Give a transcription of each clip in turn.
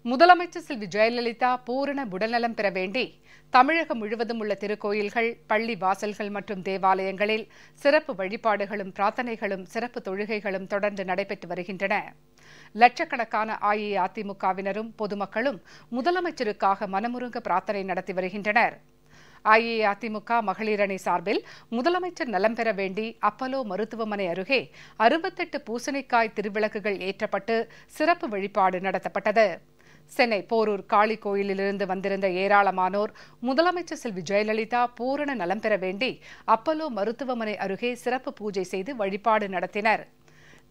முதலமைச்சர் செல்வி ஜெயலலிதா பூரண உடல்நலம் பெற வேண்டி தமிழகம் முழுவதும் உள்ள திருக்கோயில்கள், பள்ளி வாசல்கள் மற்றும் தேவாலயங்களில் சிறப்பு வழிபாடுகளும் பிரார்த்தனைகளும் சிறப்பு தொழுகைகளும் தொடர்ந்து நடைபெற்று வருகின்றன. லட்சக்கணக்கான அஇஅதிமுகவினரும் பொதுமக்களும் முதலமைச்சருக்காக மனமுருக பிரார்த்தனை நடத்தி வருகின்றனர். அஇஅதிமுக மகளிர் அணி சார்பில் முதலமைச்சர் நலம் பெற வேண்டி அப்பலோ மருத்துவமனை அருகே 68 பூசணிக்காய் திருவிளக்குகள் ஏற்றப்பட்டு சிறப்பு வழிபாடு நடத்தப்பட்டது. சென்னை போரூர் காளி கோயிலிலிருந்து வந்திருந்த ஏராளமானோர் முதலமைச்சர் செல்வி ஜெயலலிதா பூரண நலம் பெற வேண்டி அப்பலோ மருத்துவமனை அருகே சிறப்பு பூஜை செய்து வழிபாடு நடத்தினர்.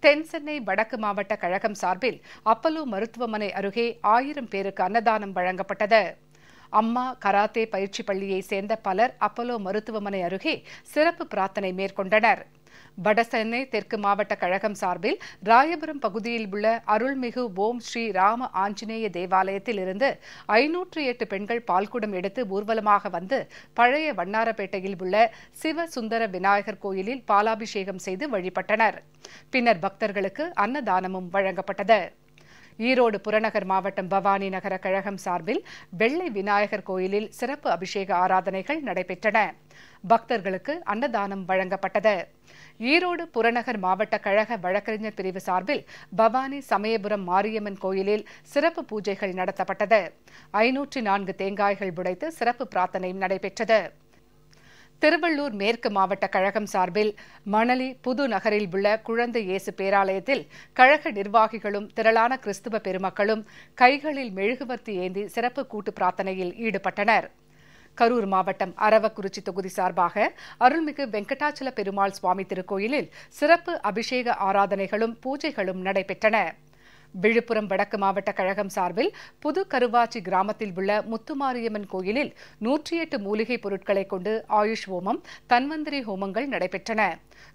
தென் சென்னை வடக்கு மாவட்ட கழகம் சார்பில் அப்பலோ மருத்துவமனை அருகே 1000 பேருக்கு அன்னதானம் வழங்கப்பட்டது. அம்மா கராத்தே பயிற்சி பள்ளியை சேர்ந்த பலர் அப்பலோ மருத்துவமனை அருகே சிறப்பு பிரார்த்தனை மேற்கொண்டனர். வடசென்னை தெற்கு மாவட்ட கழகம் சார்பில் ராயபுரம் பகுதியில் உள்ள அருள்மிகு ஓம் ஸ்ரீ ராம ஆஞ்சநேய தேவாலயத்தில் இருந்து 508 பெண்கள் பால்குடம் எடுத்து ஊர்வலமாக வந்து பழைய வண்ணாரப்பேட்டையில் உள்ள சிவ சுந்தர விநாயகர் கோயிலில் பாலாபிஷேகம் செய்து வழிபட்டனர். பின்னர் பக்தர்களுக்கு அன்னதானமும் வழங்கப்பட்டது. ஈரோடு புறநகர் மாவட்டம் பவானி நகர கழகம் சார்பில் வெள்ளை விநாயகர் கோயிலில் சிறப்பு அபிஷேக ஆராதனைகள் நடைபெற்றன. பக்தர்களுக்கு அன்னதானம் வழங்கப்பட்டது. ஈரோடு புறநகர் மாவட்ட கழக வழக்கறிஞர் பிரிவு சார்பில் பவானி சமயபுரம் மாரியம்மன் கோயிலில் சிறப்பு பூஜைகள் நடத்தப்பட்டது. 504 தேங்காய்கள் உடைத்து சிறப்பு பிரார்த்தனை நடைபெற்றது. திருவள்ளூர் மேற்கு மாவட்ட கழகம் சார்பில் மணலி புது நகரில் உள்ள குழந்தை இயேசு பேராலயத்தில் கழக நிர்வாகிகளும் திரளான கிறிஸ்துவ பெருமக்களும் கைகளில் மெழுகுவர்த்தி ஏந்தி சிறப்பு கூட்டு பிரார்த்தனையில் ஈடுபட்டனர். கரூர் மாவட்டம் அரவக்குறிச்சி தொகுதி சார்பாக அருள்மிகு வெங்கடாச்சல பெருமாள் சுவாமி திருக்கோயிலில் சிறப்பு அபிஷேக ஆராதனைகளும் பூஜைகளும் நடைபெற்றன. விழுப்புரம் வடக்கு மாவட்ட கழகம் சார்பில் புது கருவாச்சி கிராமத்தில் உள்ள முத்துமாரியம்மன் கோயிலில் 108 மூலிகை பொருட்களை கொண்டு ஆயுஷ் ஹோமம், தன்வந்திரி ஹோமங்கள் நடைபெற்றன.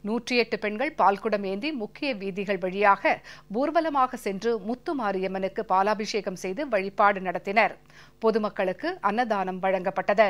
108 பெண்கள் பால்குடம் ஏந்தி முக்கிய வீதிகள் வழியாக ஊர்வலமாக சென்று முத்துமாரியம்மனுக்கு பாலாபிஷேகம் செய்து வழிபாடு நடத்தினர். பொதுமக்களுக்கு அன்னதானம் வழங்கப்பட்டது.